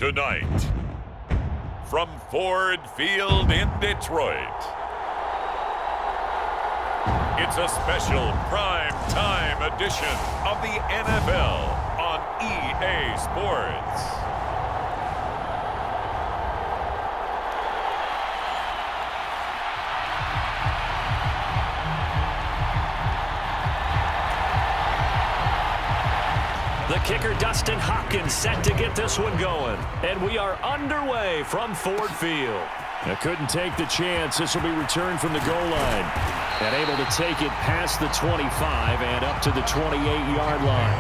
Tonight, from Ford Field in Detroit, it's a special prime time edition of the NFL on EA Sports. The kicker, Dustin Hopkins, set to get this one going. And we are underway from Ford Field. Now couldn't take the chance. This will be returned from the goal line. And able to take it past the 25 and up to the 28-yard line.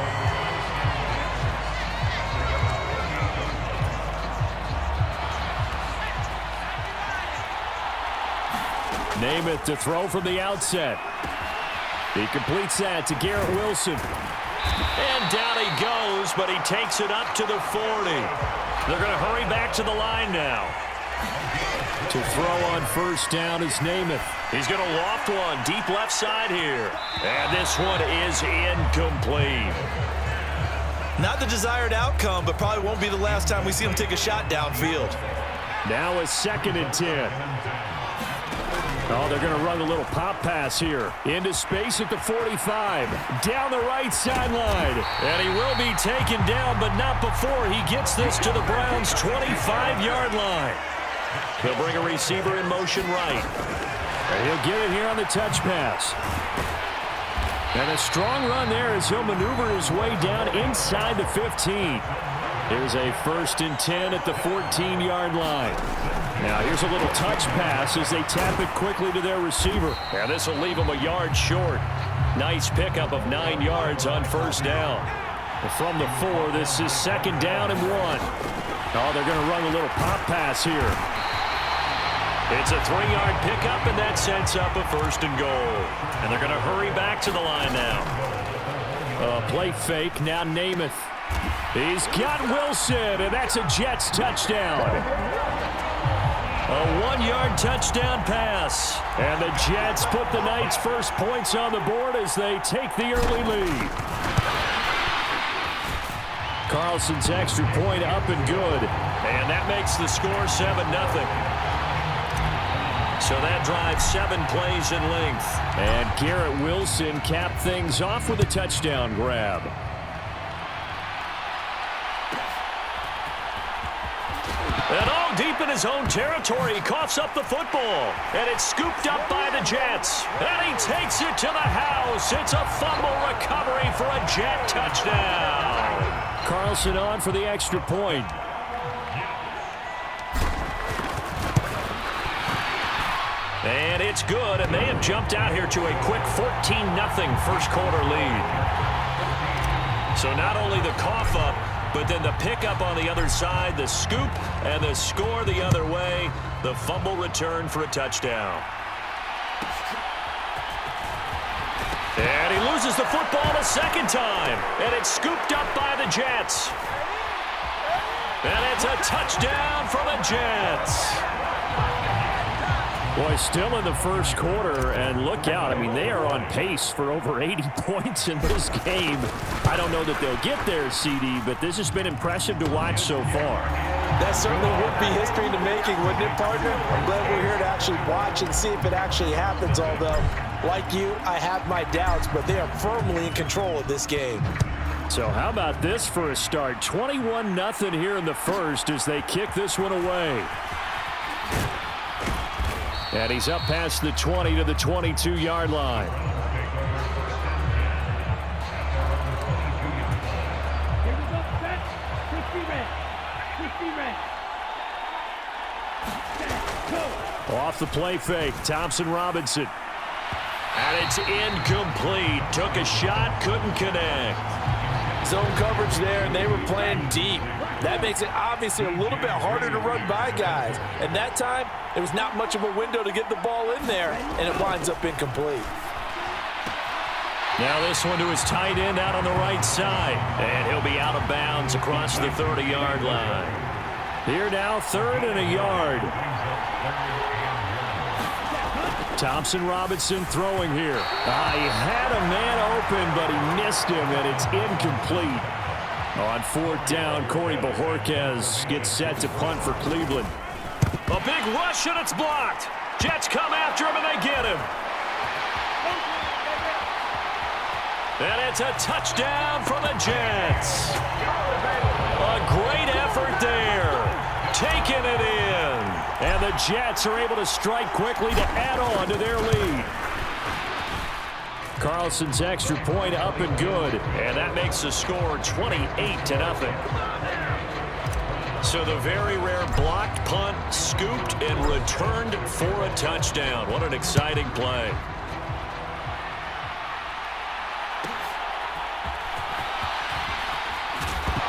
Namath to throw from the outset. He completes that to Garrett Wilson. And down he goes, but he takes it up to the 40. They're going to hurry back to the line now. To throw on first down is Namath. He's going to loft one deep left side here. And this one is incomplete. Not the desired outcome, but probably won't be the last time we see him take a shot downfield. Now a 2nd and 10. Oh, they're going to run a little pop pass here. Into space at the 45. Down the right sideline. And he will be taken down, but not before he gets this to the Browns' 25-yard line. He'll bring a receiver in motion right. And he'll get it here on the touch pass. And a strong run there as he'll maneuver his way down inside the 15. Here's a 1st and 10 at the 14-yard line. Now here's a little touch pass as they tap it quickly to their receiver. And this will leave him a yard short. Nice pickup of 9 yards on first down. From the 4, this is 2nd down and 1. Oh, they're going to run a little pop pass here. It's a 3-yard pickup, and that sets up a 1st and goal. And they're going to hurry back to the line now. Play fake, now Namath. He's got Wilson, and that's a Jets touchdown. A 1-yard touchdown pass. And the Jets put the Knights' first points on the board as they take the early lead. Carlson's extra point up and good. And that makes the score 7-0. So that drives 7 plays in length. And Garrett Wilson capped things off with a touchdown grab. And all deep in his own territory, he coughs up the football. And it's scooped up by the Jets. And he takes it to the house. It's a fumble recovery for a Jet touchdown. Carlson on for the extra point. And it's good, and they have jumped out here to a quick 14-0 first quarter lead. So not only the cough up, but then the pickup on the other side, the scoop, and the score the other way, the fumble return for a touchdown. And he loses the football a 2nd time, and it's scooped up by the Jets. And it's a touchdown for the Jets. Boy, still in the first quarter, and look out. I mean, they are on pace for over 80 points in this game. I don't know that they'll get there, CD, but this has been impressive to watch so far. That certainly would be history in the making, wouldn't it, partner? I'm glad we're here to actually watch and see if it actually happens, although, like you, I have my doubts, but they are firmly in control of this game. So how about this for a start? 21-0 here in the first as they kick this one away. And he's up past the 20 to the 22-yard line. Off the play fake, Thompson Robinson. And it's incomplete. Took a shot, couldn't connect. Zone coverage there, and they were playing deep. That makes it obviously a little bit harder to run by guys. And that time, there was not much of a window to get the ball in there, and it winds up incomplete. Now this one to his tight end out on the right side. And he'll be out of bounds across the 30-yard line. Here now, 3rd and a yard. Thompson Robinson throwing here. He had a man open, but he missed him, and it's incomplete. On 4th down, Corey Bojorquez gets set to punt for Cleveland. A big rush, and it's blocked. Jets come after him, and they get him. And it's a touchdown for the Jets. A great effort there. Taking it in. And the Jets are able to strike quickly to add on to their lead. Carlson's extra point up and good. And that makes the score 28-0. So the very rare blocked punt, scooped, and returned for a touchdown. What an exciting play.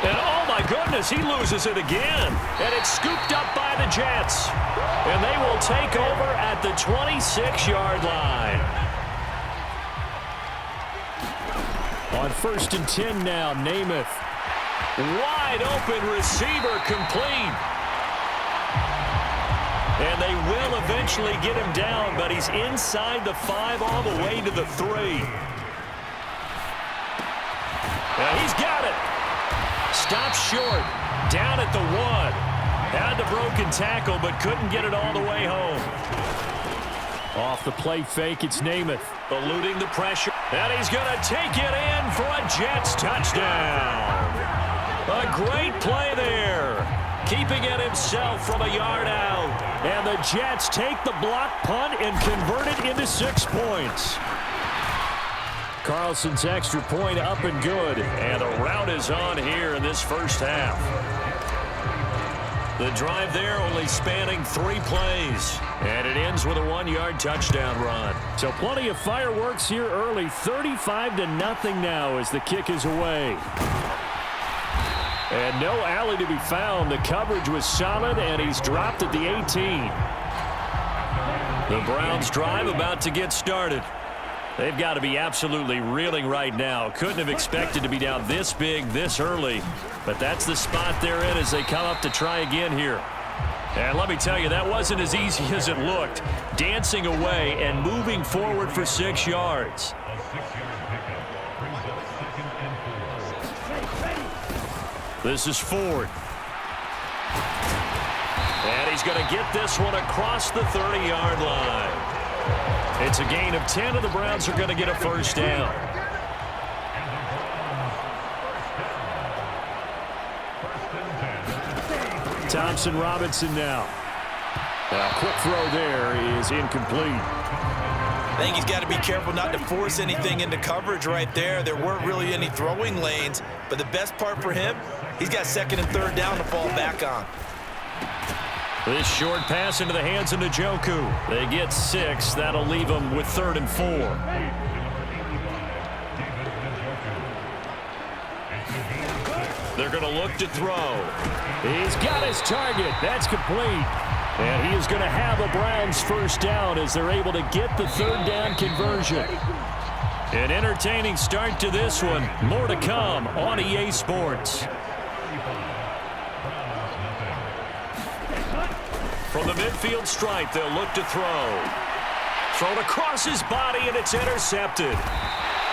And oh my goodness, he loses it again. And it's scooped up by the Jets. And they will take over at the 26-yard line. On 1st and 10 now, Namath. Wide open receiver, complete. And they will eventually get him down, but he's inside the 5 all the way to the 3. Now he's got it. Stopped short. Down at the 1. Had the broken tackle, but couldn't get it all the way home. Off the play fake, it's Namath. Eluding the pressure. And he's going to take it in for a Jets touchdown. A great play there. Keeping it himself from a yard out. And the Jets take the block punt and convert it into 6 points. Carlson's extra point up and good. And the rout is on here in this first half. The drive there only spanning 3 plays. And it ends with a 1-yard touchdown run. So plenty of fireworks here early. 35-0 now as the kick is away. And no alley to be found. The coverage was solid, and he's dropped at the 18. The Browns drive about to get started. They've got to be absolutely reeling right now. Couldn't have expected to be down this big this early. But that's the spot they're in as they come up to try again here. And let me tell you, that wasn't as easy as it looked. Dancing away and moving forward for 6 yards. This is Ford. And he's going to get this one across the 30-yard line. It's a gain of 10, and the Browns are going to get a first down. Thompson Robinson now. A quick throw there is incomplete. I think he's got to be careful not to force anything into coverage right there. There weren't really any throwing lanes, but the best part for him, he's got 2nd and 3rd down to fall back on. This short pass into the hands of Njoku. They get 6. That'll leave them with 3rd and 4. They're going to look to throw. He's got his target. That's complete. And he is going to have a Browns first down as they're able to get the 3rd down conversion. An entertaining start to this one. More to come on EA Sports. From the midfield stripe, they'll look to throw. Thrown across his body, and it's intercepted.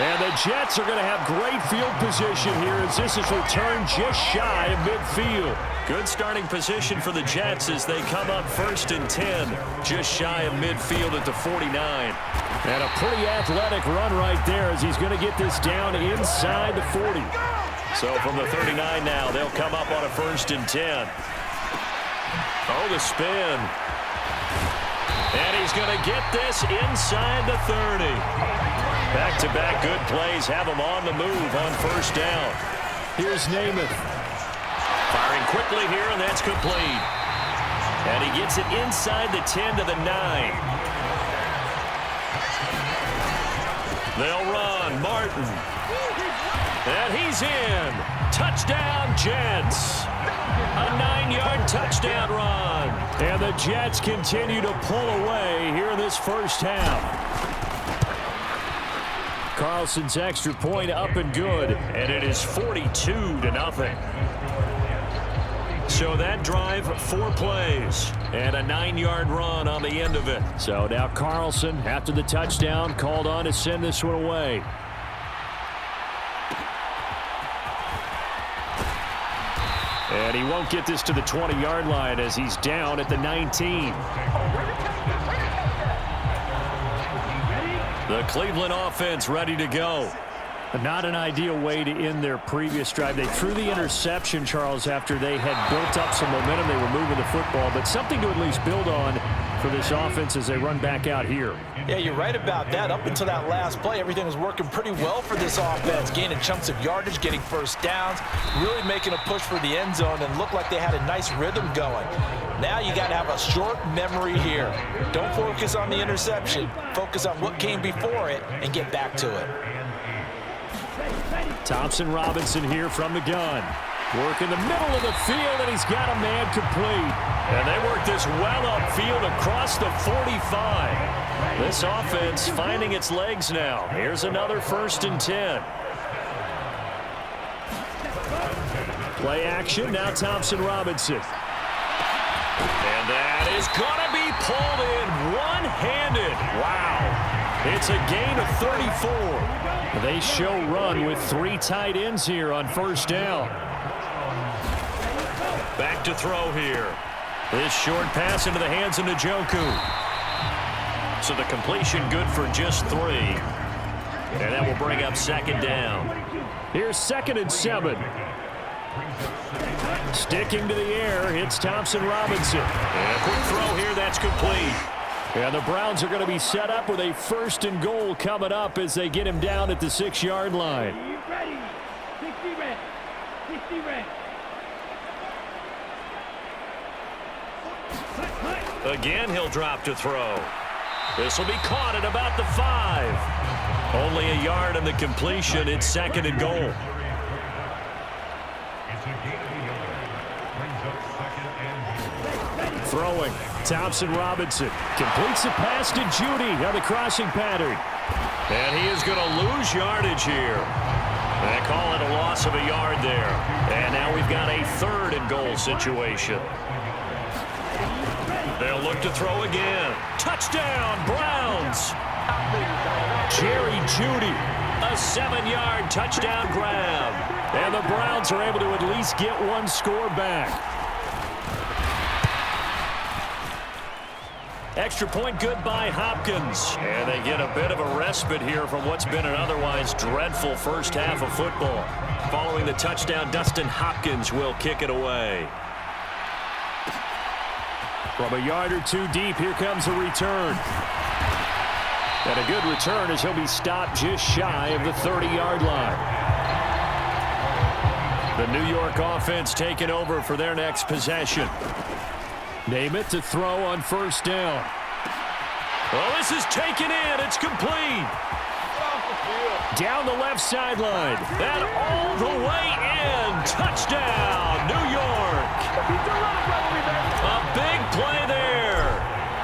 And the Jets are going to have great field position here as this is returned just shy of midfield. Good starting position for the Jets as they come up 1st and 10, just shy of midfield at the 49. And a pretty athletic run right there as he's going to get this down inside the 40. So from the 39 now, they'll come up on a 1st and 10. Oh, the spin. And he's going to get this inside the 30. Back-to-back good plays have him on the move on 1st down. Here's Namath. Firing quickly here, and that's complete. And he gets it inside the 10 to the 9. They'll run. Martin. And he's in. Touchdown, Jets. A 9-yard touchdown run. And the Jets continue to pull away here in this first half. Carlson's extra point up and good. And it is 42-0. So that drive, 4 plays. And a 9-yard run on the end of it. So now Carlson, after the touchdown, called on to send this one away. And he won't get this to the 20-yard line as he's down at the 19. The Cleveland offense ready to go. Not an ideal way to end their previous drive. They threw the interception, Charles, after they had built up some momentum. They were moving the football, but something to at least build on for this offense as they run back out here. Yeah, you're right about that. Up until that last play, everything was working pretty well for this offense, gaining chunks of yardage, getting first downs, really making a push for the end zone, and looked like they had a nice rhythm going. Now you got to have a short memory here. Don't focus on the interception. Focus on what came before it and get back to it. Thompson Robinson here from the gun. Work in the middle of the field, and he's got a man complete. And they work this well upfield across the 45. This offense finding its legs now. Here's another 1st and 10. Play action, now Thompson Robinson. And that is going to be pulled in one-handed. Wow. It's a gain of 34. They show run with 3 tight ends here on 1st down. Back to throw here. This short pass into the hands of Njoku. So the completion good for just 3. And that will bring up 2nd down. Here's 2nd and 7. Sticking to the air, it's Thompson Robinson. And a quick throw here, that's complete. And the Browns are going to be set up with a 1st and goal coming up as they get him down at the 6-yard line. Ready. 60 red. 60 red. Again, he'll drop to throw. This will be caught at about the 5. Only a yard in the completion. It's 2nd and goal. Throwing, Thompson Robinson completes the pass to Judy on the crossing pattern. And he is going to lose yardage here. They call it a loss of a yard there. And now we've got a 3rd and goal situation. They'll look to throw again. Touchdown, Browns. Jerry Judy. A 7-yard touchdown grab. And the Browns are able to at least get 1 score back. Extra point good by Hopkins. And they get a bit of a respite here from what's been an otherwise dreadful first half of football. Following the touchdown, Dustin Hopkins will kick it away. From a yard or 2 deep, here comes a return. And a good return as he'll be stopped just shy of the 30-yard line. The New York offense taking over for their next possession. Name it to throw on 1st down. Well, this is taken in. It's complete. Down the left sideline. That all the way in. Touchdown, New York. A big play there.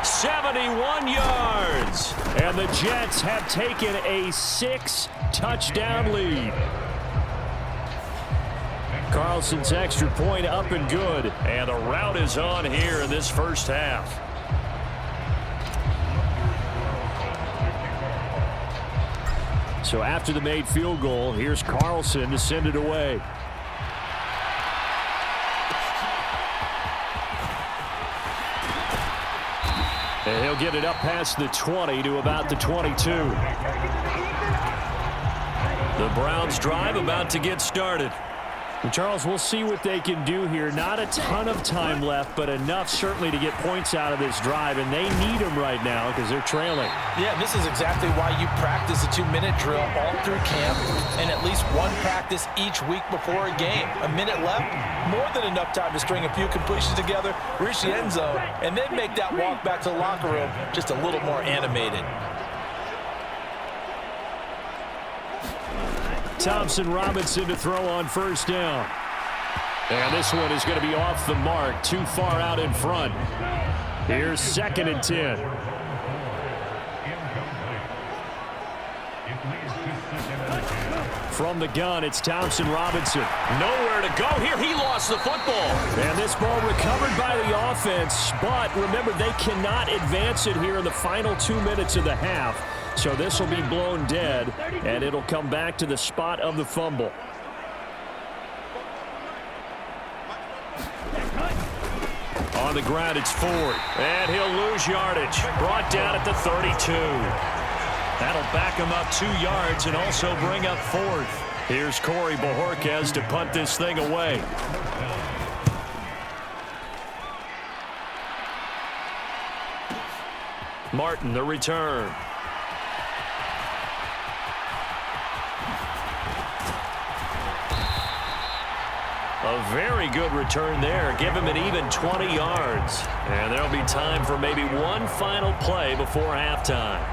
71 yards. And the Jets have taken a 6-touchdown lead. Carlson's extra point up and good. And the route is on here in this first half. So after the made field goal, here's Carlson to send it away. And he'll get it up past the 20 to about the 22. The Browns drive about to get started. And Charles, we'll see what they can do here. Not a ton of time left, but enough certainly to get points out of this drive, and they need them right now because they're trailing. Yeah, this is exactly why you practice a 2-minute drill all through camp and at least 1 practice each week before a game. A minute left, more than enough time to string a few completions together, reach the end zone, and then make that walk back to the locker room just a little more animated. Thompson Robinson to throw on 1st down. And this one is going to be off the mark, too far out in front. Here's 2nd and 10. From the gun, it's Thompson Robinson. Nowhere to go here. He lost the football. And this ball recovered by the offense, but remember, they cannot advance it here in the final 2 minutes of the half. So this will be blown dead, and it'll come back to the spot of the fumble. On the ground, it's Ford. And he'll lose yardage. Brought down at the 32. That'll back him up 2 yards and also bring up 4th. Here's Corey Bojorquez to punt this thing away. Martin, the return. A very good return there. Give him an even 20 yards. And there'll be time for maybe one final play before halftime.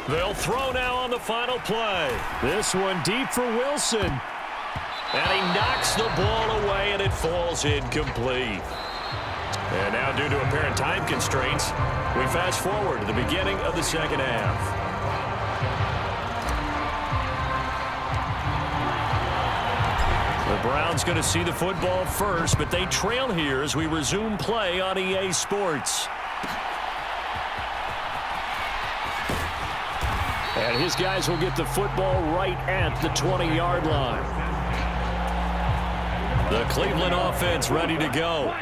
They'll throw now on the final play. This one deep for Wilson. And he knocks the ball away, and it falls incomplete. And now, due to apparent time constraints, we fast forward to the beginning of the second half. The Browns going to see the football first, but they trail here as we resume play on EA Sports. And his guys will get the football right at the 20-yard line. The Cleveland offense ready to go.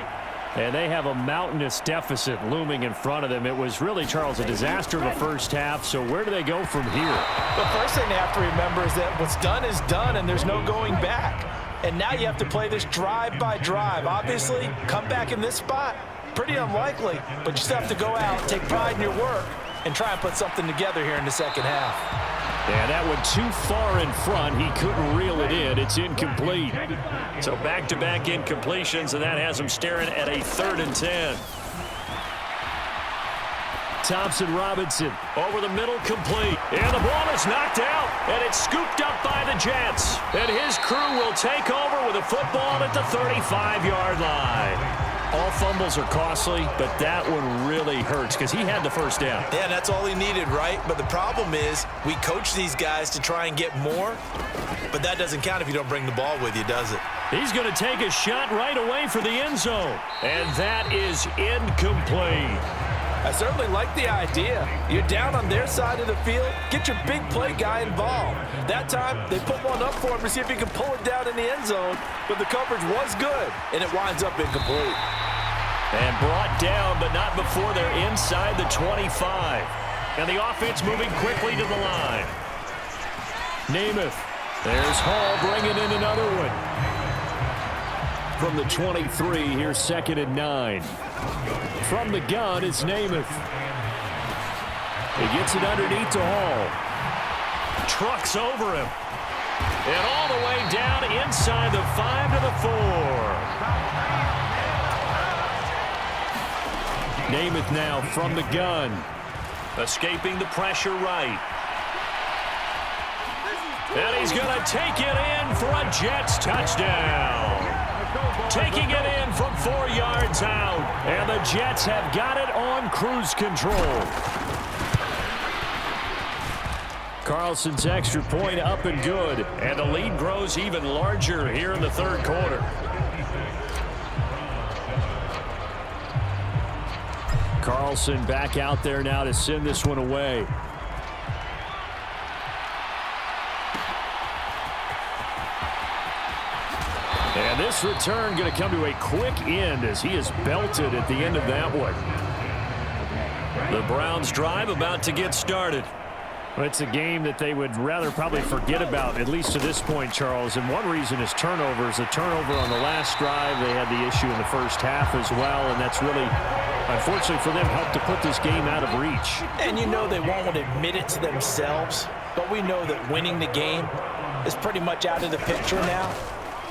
And they have a mountainous deficit looming in front of them. It was really, Charles, a disaster of a first half. So where do they go from here? The first thing they have to remember is that what's done is done, and there's no going back. And now you have to play this drive by drive. Obviously, come back in this spot, pretty unlikely. But you still have to go out, take pride in your work, and try and put something together here in the second half. Yeah, that one too far in front. He couldn't reel it in. It's incomplete. So back-to-back incompletions, and that has him staring at a 3rd and 10. Thompson Robinson over the middle, complete. And the ball is knocked out, and it's scooped up by the Jets. And his crew will take over with a football at the 35-yard line. All fumbles are costly, but that one really hurts because he had the first down. Yeah, that's all he needed, right? But the problem is we coach these guys to try and get more, but that doesn't count if you don't bring the ball with you, does it? He's going to take a shot right away for the end zone, and that is incomplete. I certainly like the idea. You're down on their side of the field. Get your big play guy involved. That time, they put one up for him to see if he can pull it down in the end zone, but the coverage was good, and it winds up incomplete. And brought down, but not before they're inside the 25. And the offense moving quickly to the line. Namath. There's Hall bringing in another one. From the 23, here's 2nd and 9. From the gun, it's Namath. He gets it underneath to Hall. Trucks over him. And all the way down inside the 5 to the 4. Namath now from the gun. Escaping the pressure right. And he's going to take it in for a Jets touchdown. Taking it in from 4 yards out. And the Jets have got it on cruise control. Carlson's extra point up and good. And the lead grows even larger here in the 3rd quarter. Carlson back out there now to send this one away. And this return going to come to a quick end as he is belted at the end of that one. The Browns drive about to get started. Well, it's a game that they would rather probably forget about, at least to this point, Charles. And one reason is turnovers. A turnover on the last drive. They had the issue in the first half as well, and that's really, unfortunately for them, helped to put this game out of reach. And you know they won't admit it to themselves, but we know that winning the game is pretty much out of the picture now.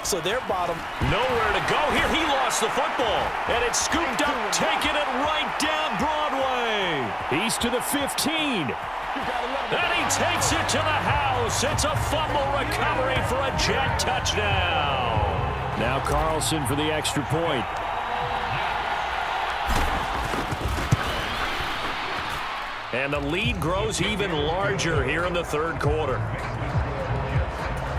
So their bottom. Nowhere to go here. He lost the football, and it's scooped up, taking it right down Broadway. He's to the 15. And he takes it to the house. It's a fumble recovery for a Jet touchdown. Now Carlson for the extra point. And the lead grows even larger here in the 3rd quarter.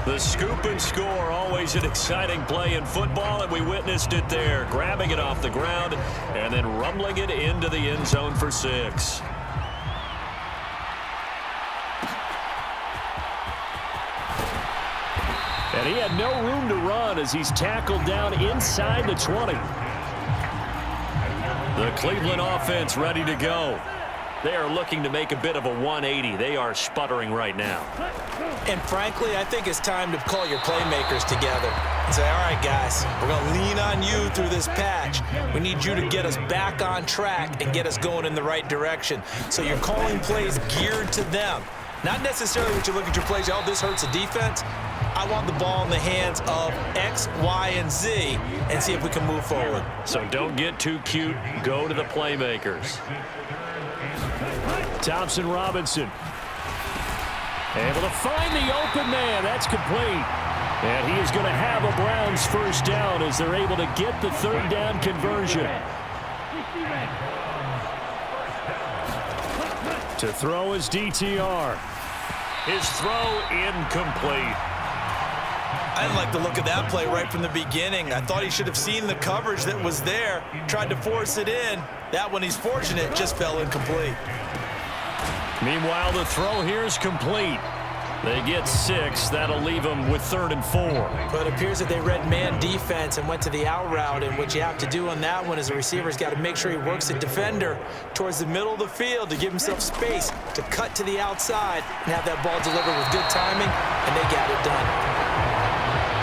The scoop and score, always an exciting play in football, and we witnessed it there. Grabbing it off the ground and then rumbling it into the end zone for 6. And he had no room to run as he's tackled down inside the 20. The Cleveland offense ready to go. They are looking to make a bit of a 180. They are sputtering right now. And frankly, I think it's time to call your playmakers together and say, all right, guys, we're going to lean on you through this patch. We need you to get us back on track and get us going in the right direction. So you're calling plays geared to them. Not necessarily what you look at your plays, oh, this hurts the defense. I want the ball in the hands of X, Y, and Z and see if we can move forward. So don't get too cute. Go to the playmakers. Thompson Robinson. Able to find the open man. That's complete. And he is going to have a Browns first down as they're able to get the third down conversion. To throw is DTR. His throw incomplete. I didn't like the look of that play right from the beginning. I thought he should have seen the coverage that was there, tried to force it in. That one, he's fortunate, just fell incomplete. Meanwhile, the throw here is complete. They get 6. That'll leave them with 3rd and 4. But it appears that they read man defense and went to the out route. And what you have to do on that one is the receiver's got to make sure he works the defender towards the middle of the field to give himself space to cut to the outside and have that ball delivered with good timing, and they got it done.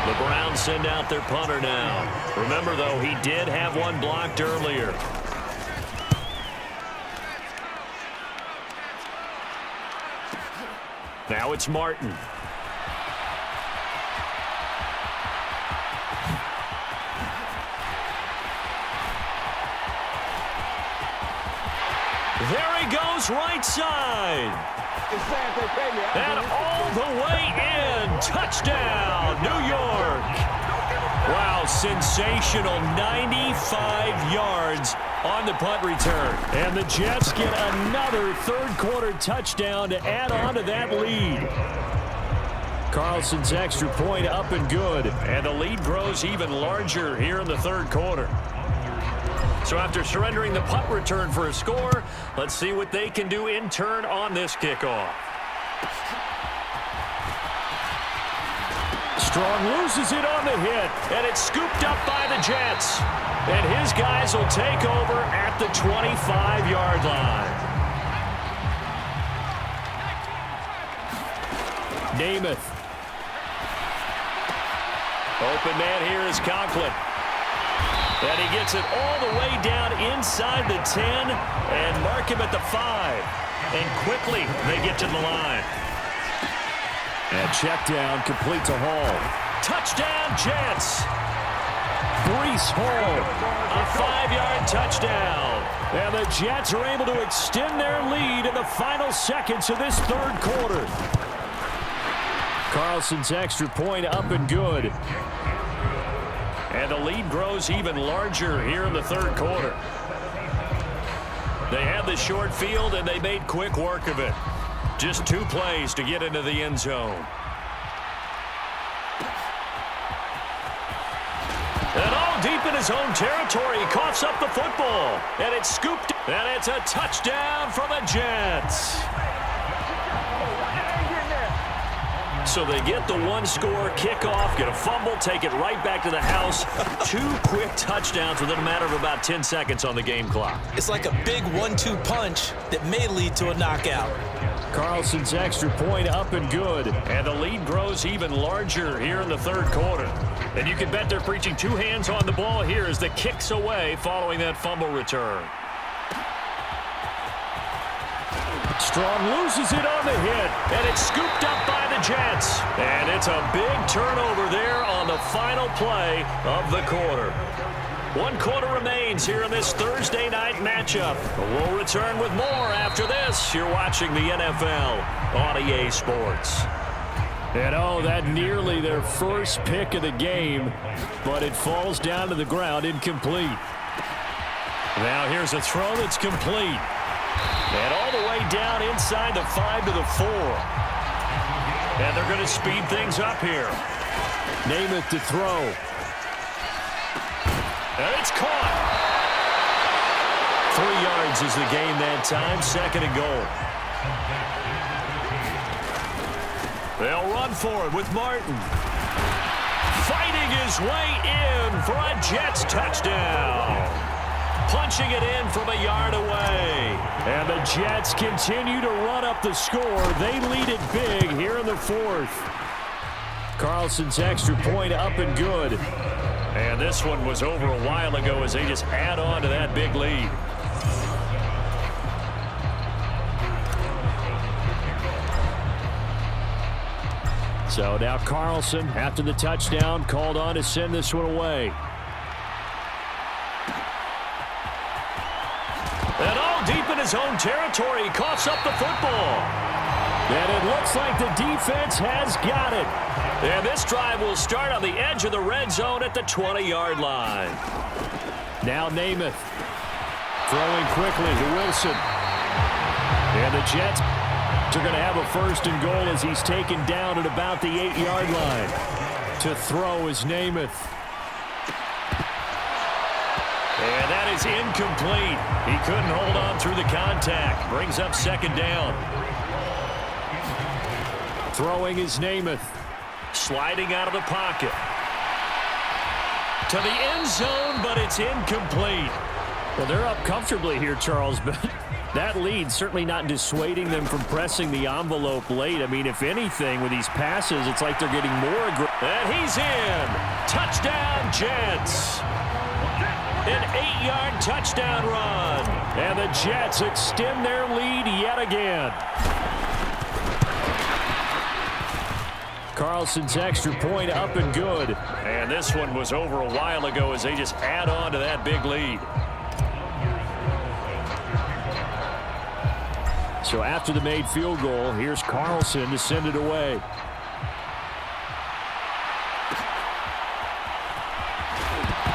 The Browns send out their punter now. Remember, though, he did have one blocked earlier. Now it's Martin. There he goes, right side. And all the way in. Touchdown, New York. Wow, sensational 95 yards on the punt return. And the Jets get another third-quarter touchdown to add on to that lead. Carlson's extra point up and good. And the lead grows even larger here in the third quarter. So after surrendering the punt return for a score, let's see what they can do in turn on this kickoff. Strong loses it on the hit, and it's scooped up by the Jets. And his guys will take over at the 25-yard line. Namath. Open man here is Conklin. And he gets it all the way down inside the 10 and mark him at the 5. And quickly they get to the line. And check down complete to Hall. Touchdown, Jets. Breece Hall. A 5-yard touchdown. And the Jets are able to extend their lead in the final seconds of this third quarter. Carlson's extra point up and good. And the lead grows even larger here in the third quarter. They had the short field, and they made quick work of it. Just 2 plays to get into the end zone. And all deep in his own territory, he coughs up the football. And it's scooped. And it's a touchdown for the Jets. So they get the 1-score kickoff, get a fumble, take it right back to the house. 2 quick touchdowns within a matter of about 10 seconds on the game clock. It's like a big 1-2 punch that may lead to a knockout. Carlson's extra point up and good. And the lead grows even larger here in the third quarter. And you can bet they're preaching 2 hands on the ball here as the kick's away following that fumble return. Strong loses it on the hit. And it's scooped up by the Jets. And it's a big turnover there on the final play of the quarter. 1 quarter remains here in this Thursday night matchup. We'll return with more after this. You're watching the NFL on EA Sports. And oh, that nearly their first pick of the game, but it falls down to the ground incomplete. Now here's a throw that's complete. And all the way down inside the 5 to the 4. And they're going to speed things up here. Namath to throw. And it's caught. 3 yards is the gain that time. 2nd and goal. They'll run for it with Martin. his way in for a Jets touchdown. Punching it in from a yard away. And the Jets continue to run up the score. They lead it big here in the fourth. Carlson's extra point up and good. And this one was over a while ago as they just add on to that big lead. So now Carlson, after the touchdown, called on to send this one away. And all deep in his own territory, he coughs up the football. And it looks like the defense has got it. And this drive will start on the edge of the red zone at the 20-yard line. Now Namath throwing quickly to Wilson. And the Jets are going to have a first and goal as he's taken down at about the 8-yard line. To throw is Namath. And that is incomplete. He couldn't hold on through the contact. Brings up second down. Throwing is Namath. Sliding out of the pocket. To the end zone, but it's incomplete. Well, they're up comfortably here, Charles, but that lead certainly not dissuading them from pressing the envelope late. I mean, if anything, with these passes, it's like they're getting more aggressive. And he's in. Touchdown, Jets. An 8-yard touchdown run. And the Jets extend their lead yet again. Carlson's extra point up and good. And this one was over a while ago as they just add on to that big lead. So after the made field goal, here's Carlson to send it away.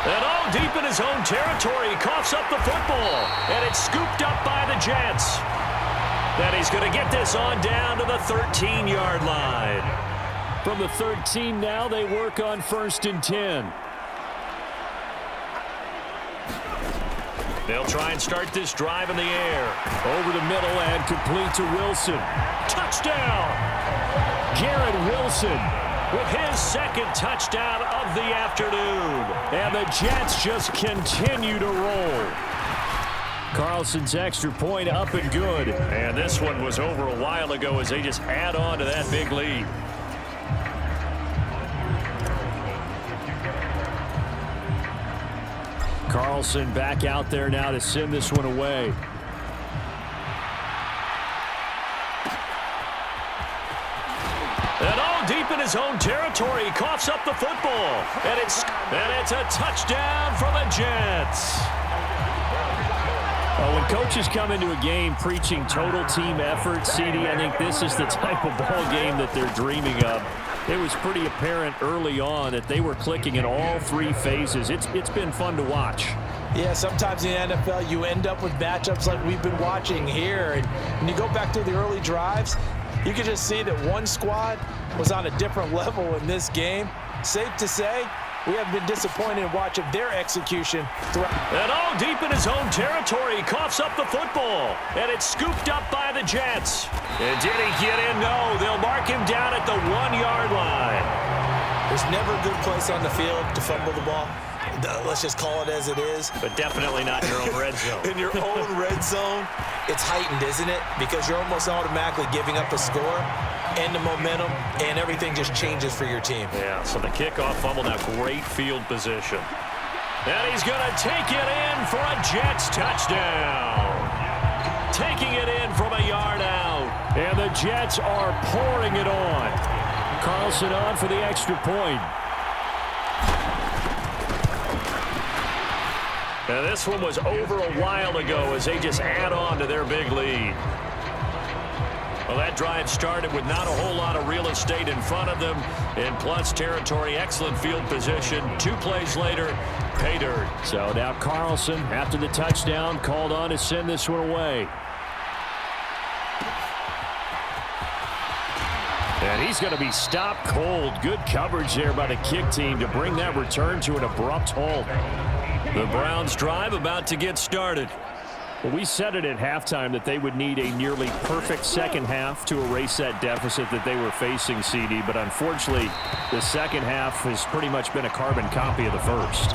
And all deep in his own territory, he coughs up the football. And it's scooped up by the Jets. Then he's going to get this on down to the 13-yard line. From the 13 now, they work on 1st and 10. They'll try and start this drive in the air. Over the middle and complete to Wilson. Touchdown! Garrett Wilson with his second touchdown of the afternoon. And the Jets just continue to roll. Carlson's extra point up and good. And this one was over a while ago as they just add on to that big lead. Carlson back out there now to send this one away. And all deep in his own territory, he coughs up the football. And it's a touchdown for the Jets. When coaches come into a game preaching total team effort, CD, I think this is the type of ball game that they're dreaming of. It was pretty apparent early on that they were clicking in all three phases. It's been fun to watch. Yeah, sometimes in the NFL you end up with matchups like we've been watching here. And when you go back to the early drives, you can just see that one squad was on a different level in this game. Safe to say, we have been disappointed in watching their execution throughout. And all deep in his own territory, he coughs up the football. And it's scooped up by the Jets. And did he get in? No, they'll mark him down at the 1-yard line. There's never a good place on the field to fumble the ball. Let's just call it as it is. But definitely not in your own red zone. In your own red zone, it's heightened, isn't it? Because you're almost automatically giving up a score and the momentum, and everything just changes for your team. Yeah, so the kickoff fumble, now great field position. And he's going to take it in for a Jets touchdown. Taking it in from a yard out. And the Jets are pouring it on. Carlson on for the extra point. Now this one was over a while ago as they just add on to their big lead. Well, that drive started with not a whole lot of real estate in front of them. In plus territory, excellent field position. 2 plays later, pay dirt. So now Carlson, after the touchdown, called on to send this one away. And he's going to be stopped cold. Good coverage there by the kick team to bring that return to an abrupt halt. The Browns drive about to get started. Well, we said it at halftime that they would need a nearly perfect second half to erase that deficit that they were facing, CD. But unfortunately, the second half has pretty much been a carbon copy of the first.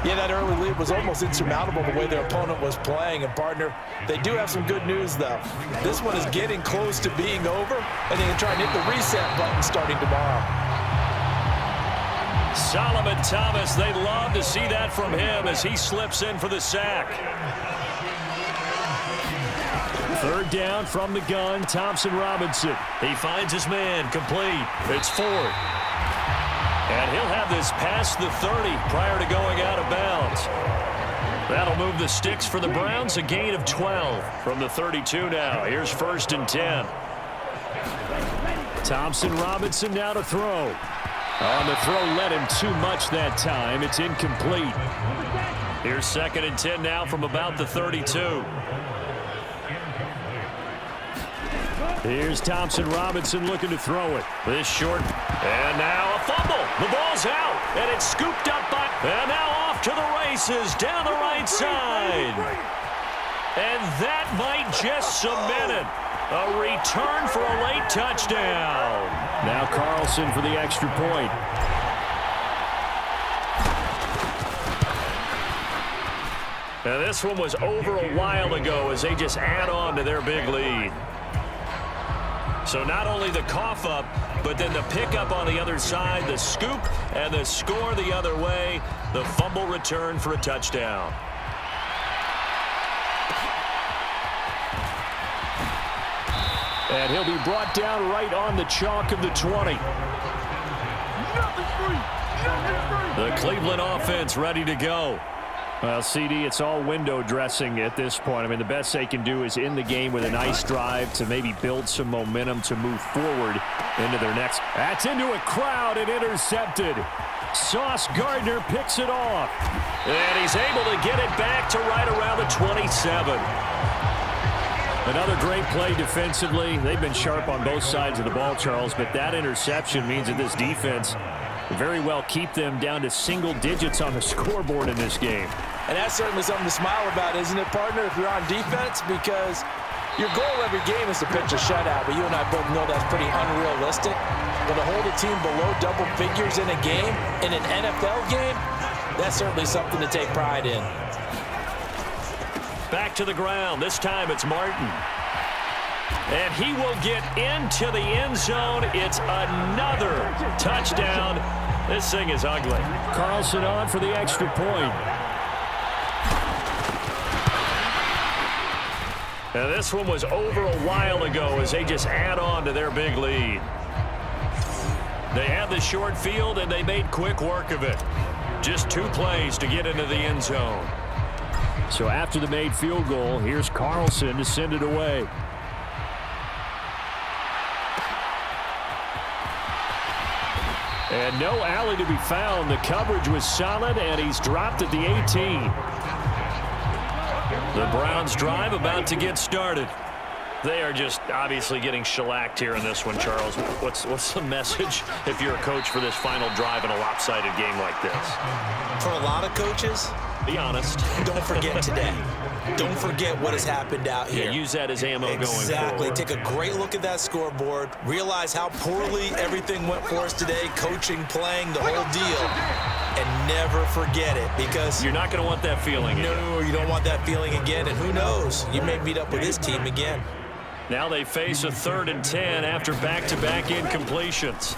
Yeah, that early lead was almost insurmountable the way their opponent was playing. And, partner, they do have some good news, though. This one is getting close to being over, and they can try and hit the reset button starting tomorrow. Solomon Thomas, they'd love to see that from him as he slips in for the sack. Third down from the gun, Thompson Robinson. He finds his man, complete. It's Ford. And he'll have this past the 30 prior to going out of bounds. That'll move the sticks for the Browns, a gain of 12 from the 32 now. Here's 1st and 10. Thompson Robinson now to throw. On the throw led him too much that time. It's incomplete. Here's 2nd and 10 now from about the 32. Here's Thompson Robinson looking to throw it. This short. And now a fumble. The ball's out. And it's scooped up by. And now off to the races down the right side. And that might just cement it. A return for a late touchdown. Now Carlson for the extra point. Now this one was over a while ago as they just add on to their big lead. So not only the cough up, but then the pickup on the other side, the scoop, and the score the other way. The fumble return for a touchdown. And he'll be brought down right on the chalk of the 20. The Cleveland offense ready to go. Well, CD, it's all window dressing at this point. I mean, the best they can do is in the game with a nice drive to maybe build some momentum to move forward into their next. That's into a crowd and intercepted. Sauce Gardner picks it off. And he's able to get it back to right around the 27. Another great play defensively. They've been sharp on both sides of the ball, Charles, but that interception means that this defense very well keep them down to single digits on the scoreboard in this game. And that's certainly something to smile about, isn't it, partner, if you're on defense? Because your goal every game is to pitch a shutout, but you and I both know that's pretty unrealistic. But to hold a team below double figures in a game, in an NFL game, that's certainly something to take pride in. Back to the ground. This time it's Martin. And he will get into the end zone. It's another touchdown. This thing is ugly. Carlson on for the extra point. Now this one was over a while ago as they just add on to their big lead. They had the short field and they made quick work of it. Just 2 plays to get into the end zone. So after the made field goal, here's Carlson to send it away. And no alley to be found. The coverage was solid, and he's dropped at the 18. The Browns drive about to get started. They are just obviously getting shellacked here in this one, Charles. What's the message if you're a coach for this final drive in a lopsided game like this? For a lot of coaches, be honest. Don't forget today. Don't forget what has happened out here. Yeah, use that as ammo going forward. Exactly. Take a great look at that scoreboard. Realize how poorly everything went for us today, coaching, playing, the whole deal. And never forget it, because you're not going to want that feeling again. No, you don't want that feeling again. And who knows? You may meet up with this team again. Now they face a 3rd and 10 after back-to-back incompletions.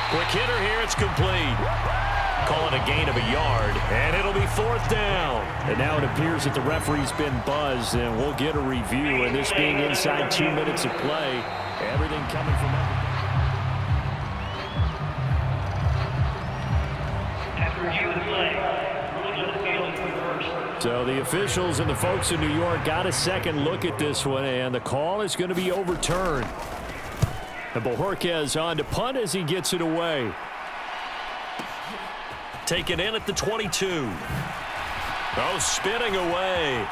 Quick hitter here. It's complete. Call it a gain of a yard, and it'll be 4th down. And now it appears that the referee's been buzzed, and we'll get a review. And this being inside 2 minutes of play, everything coming from up. So the officials and the folks in New York got a second look at this one, and the call is going to be overturned. And Bojorquez on to punt as he gets it away. Taken in at the 22. Oh, spinning away.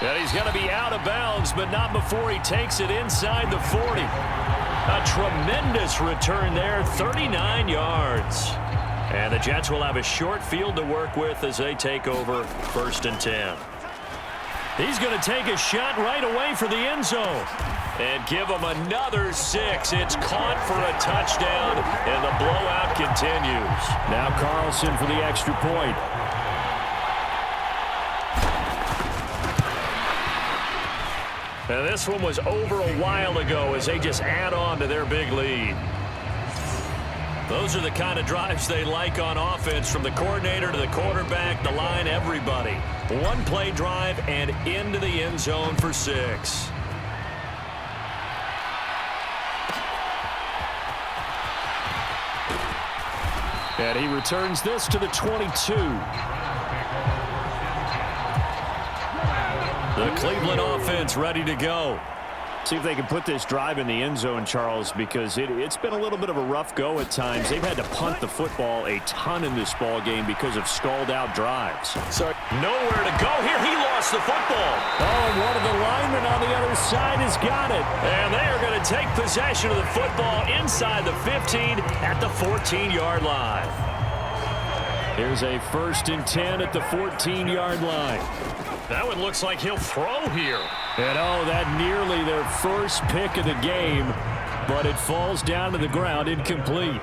And he's going to be out of bounds, but not before he takes it inside the 40. A tremendous return there, 39 yards. And the Jets will have a short field to work with as they take over 1st and 10. He's going to take a shot right away for the end zone. And give him another 6. It's caught for a touchdown, and the blowout continues. Now Carlson for the extra point. And this one was over a while ago as they just add on to their big lead. Those are the kind of drives they like on offense, from the coordinator to the quarterback, the line, everybody. One-play drive and into the end zone for 6. And he returns this to the 22. The Cleveland offense ready to go. See if they can put this drive in the end zone, Charles, because it's been a little bit of a rough go at times. They've had to punt the football a ton in this ball game because of stalled-out drives. So nowhere to go here. He lost the football. Oh, and one of the linemen on the other side has got it. And they are going to take possession of the football inside the 15 at the 14-yard line. Here's a 1st and 10 at the 14-yard line. That one looks like he'll throw here. And oh, that nearly their first pick of the game, but it falls down to the ground, incomplete.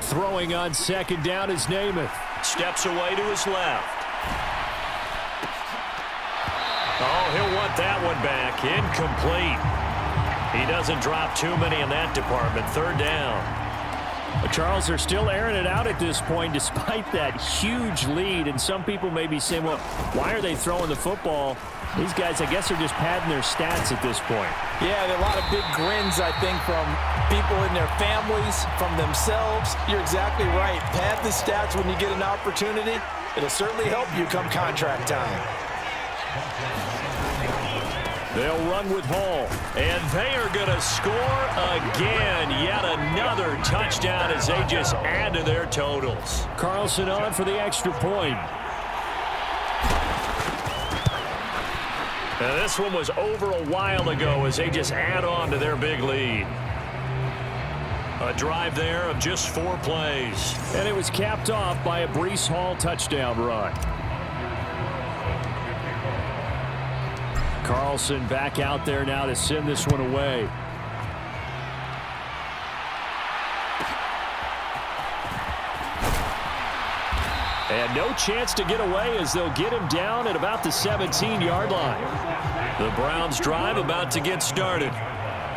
Throwing on 2nd down is Namath. Steps away to his left. Oh, he'll want that one back. Incomplete. He doesn't drop too many in that department. 3rd down. But Charles, they're still airing it out at this point despite that huge lead. And some people may be saying, well, why are they throwing the football? These guys, I guess, are just padding their stats at this point. Yeah, there are a lot of big grins, I think, from people in their families, from themselves. You're exactly right. Pad the stats when you get an opportunity. It'll certainly help you come contract time. They'll run with Hall. And they are going to score again. Yet another touchdown as they just add to their totals. Carlson on for the extra point. And this one was over a while ago as they just add on to their big lead. A drive there of just 4 plays. And it was capped off by a Breece Hall touchdown run. Carlson back out there now to send this one away. And no chance to get away as they'll get him down at about the 17-yard line. The Browns drive about to get started.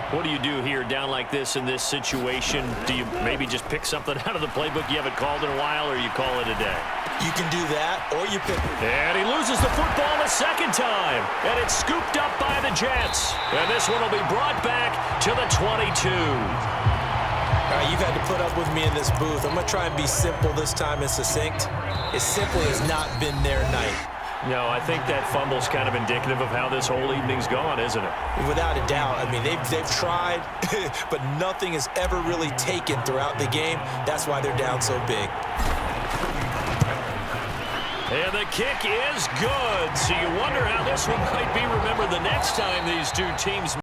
What do you do here down like this in this situation? Do you maybe just pick something out of the playbook you haven't called in a while, or you call it a day? You can do that, or you pick. And he loses the football a second time. And it's scooped up by the Jets. And this one will be brought back to the 22. All right, you've had to put up with me in this booth. I'm going to try and be simple this time and succinct. It simply has not been their night. No, I think that fumble's kind of indicative of how this whole evening's gone, isn't it? Without a doubt. I mean, they've tried, but nothing has ever really taken throughout the game. That's why they're down so big. And the kick is good. So you wonder how this one might be remembered the next time these two teams